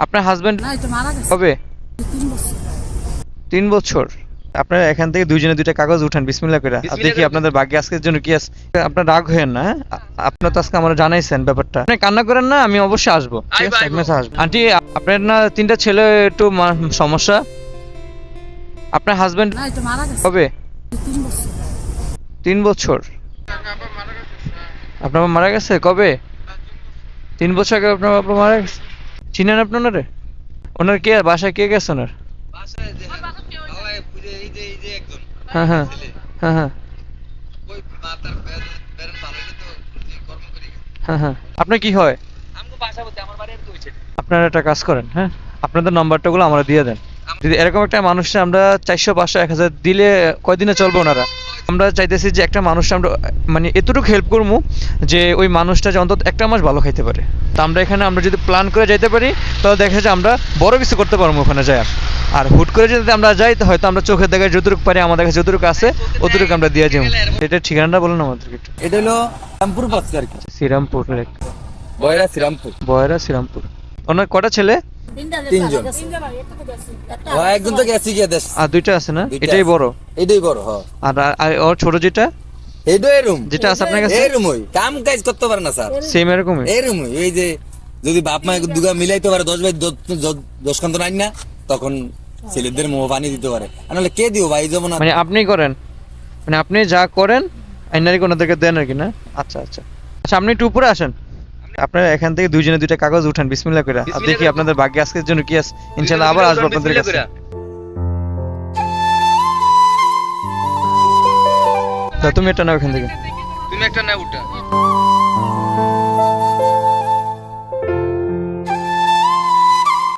আপনার হাজবেন্ড না, এটা মারা গেছে কবে? 3 বছর। 3 বছর। আপনারা এখান থেকে দুইজনে দুইটা কাগজ উঠান বিসমিল্লাহ করে। আর দেখি আপনাদের ভাগ্যে আজকের জন্য কি আছে। আপনার রাগ হয়েন না, হ্যাঁ? আপনার তো আজকে আমরা জানাইছেন ব্যাপারটা। আপনি কান্না করেন না, আমি অবশ্যই আসবো, ঠিক আছে? এক মাসে আসবো। আন্টি, আপনার না 3টা ছেলে একটু সমস্যা। আপনার হাজবেন্ড না, এটা মারা গেছে কবে? 3 বছর। 3 বছর। আপনার বাবা মারা গেছে কবে? 3 বছর আগে আপনার বাবা মারা গেছে। চিনেন আপনি ওনারে? ওনার কে বাসায় কে গেছে ওনার? হ্যাঁ হ্যাঁ হ্যাঁ হ্যাঁ হ্যাঁ হ্যাঁ। আপনার কি হয়? আপনারা একটা কাজ করেন, হ্যাঁ, আপনাদের নাম্বারটাগুলো আমরা দিয়ে দেন। যদি এরকম একটা মানুষকে আমরা 400 500 1000 দিলে কয়দিনে চলবে ওনারা? আমরা চাইতেছি যে একটা মানুষকে আমরা মানে এতটুকু হেল্প করবো যে ওই মানুষটা যে অন্তত একটা মাস ভালো খাইতে পারে। তা আমরা এখানে আমরা যদি প্ল্যান করে যাইতে পারি তাহলে দেখা যায় আমরা বড় কিছু করতে পারবো ওখানে যায়। আর হুট করে যদি আমরা যাই তো হয়তো আমরা চোখের দেখায় যতটুকু পারি আমাদের কাছে যতটুকু আছে অতটুকু আমরা দিয়ে যাবো। এটা ঠিকানাটা বলুন আমাদেরকে একটু। এটা হলো শ্রীরামপুর পথে আর কি, শ্রীরামপুর, বয়রা শ্রীরামপুর। বয়রা শ্রীরামপুর। ওনার কটা ছেলে? 3 জন। একজন তো গেছে গিয়ে দেশ, আর 2টা আছে না? দুইটা এটাই আছে। বড়। এটাই বড়। হ্যাঁ, আর আর ওর ছোট যেটা এইটা এরম, যেটা আছে আপনার কাছে এরমই কাম কাজ করতে পারে না স্যার, সেম এরকমই। এরমই। এই যে যদি বাপ মা দুগা মিলাইতে পারে 10 ভাই 10 খান তো নাই না, তখন ছেলেদের মোহ পানি দিতে পারে। আর নাহলে কে দিও ভাই, যেমন মানে আপনি করেন, মানে আপনি যা করেন আইনারি কোনাদেরকে দেন আর কি, না? আচ্ছা আচ্ছা আচ্ছা, আপনি একটু উপরে আসেন। আপনারা এখান থেকে দুইজনে দুইটা কাগজ উঠান বিসমিল্লাহ করে। আর দেখি আপনাদের ভাগ্যে আজকের জন্য কি আছে। ইনশাআল্লাহ আবার আসবো আপনাদের কাছে। তা তুমি এটা নাও এখান থেকে। তুমি একটা না উঠা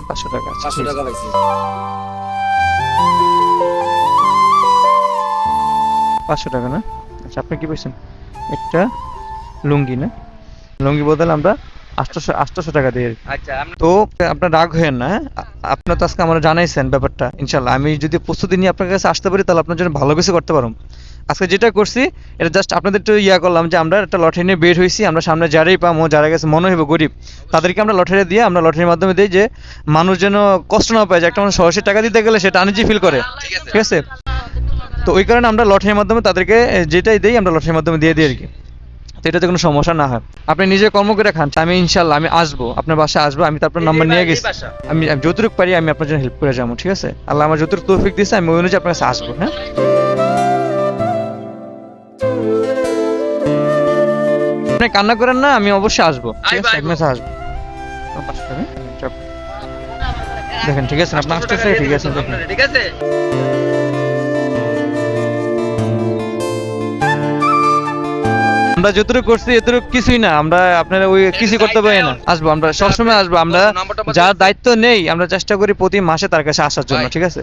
500 টাকা। আচ্ছা, 500 টাকা পাইছি। 500 টাকা না? আচ্ছা, আপনি কি পাইছেন? একটা লুঙ্গি, না? লুঙ্গি বদলে আমরা 800 টাকা দিয়ে। আচ্ছা তো আপনার রাগ হয়েন না, হ্যাঁ? আপনার তো আজকে আমরা জানাইছেন ব্যাপারটা। ইনশাল্লাহ আমি যদি প্রস্তুতি নিয়ে আপনার কাছে আসতে পারি তাহলে আপনার জন্য ভালো কিছু করতে পারবো। আজকে যেটা করছি এটা জাস্ট আপনাদের একটু করলাম যে আমরা একটা লটারি নিয়ে বের হয়েছি। আমরা সামনে যারাই পাবো, যারা গেছে মনে হইব গরিব, তাদেরকে আমরা লটারি দিয়ে আমরা লটারির মাধ্যমে দিই যে মানুষ যেন কষ্ট না পায়। যে একটা মানুষ 100 টাকা দিতে গেলে সেটা আনইজি ফিল করে, ঠিক আছে? তো ওই কারণে আমরা লটারির মাধ্যমে তাদেরকে যেটাই দিই আমরা লটারির মাধ্যমে দিয়ে দিই আর কি। তো এটাতে কোনো সমস্যা না হয়। আপনি নিজে কর্ম করে খান। আমি ইনশাল্লাহ আমি আসবো, আপনার বাসায় আসবো। আমি তারপর নাম্বার নিয়ে গেছি। আমি যতটুকু পারি আমি আপনার জন্য হেল্প করে যাবো, ঠিক আছে? আল্লাহ আমার যতটুকু তৌফিক দিয়েছে আমি ওই অনুযায়ী আপনার কাছে আসবো, হ্যাঁ? আপনি কান্না করেন না, আমি অবশ্যই আসবো, ঠিক আছে? এক মাসে আসবো। 500 টাকা, চপ। দেখেন, ঠিক আছে? আপনি আসতেছে, ঠিক আছে? দেখেন। ঠিক আছে। আমরা যতটুকু করছি এতটুকু কিছুই না। আমরা আপনারা ওই কিছু করতে পারি না। আসবো, আমরা সবসময় আসবো। আমরা যার দায়িত্ব নেই আমরা চেষ্টা করি প্রতি মাসে তার কাছে আসার জন্য, ঠিক আছে?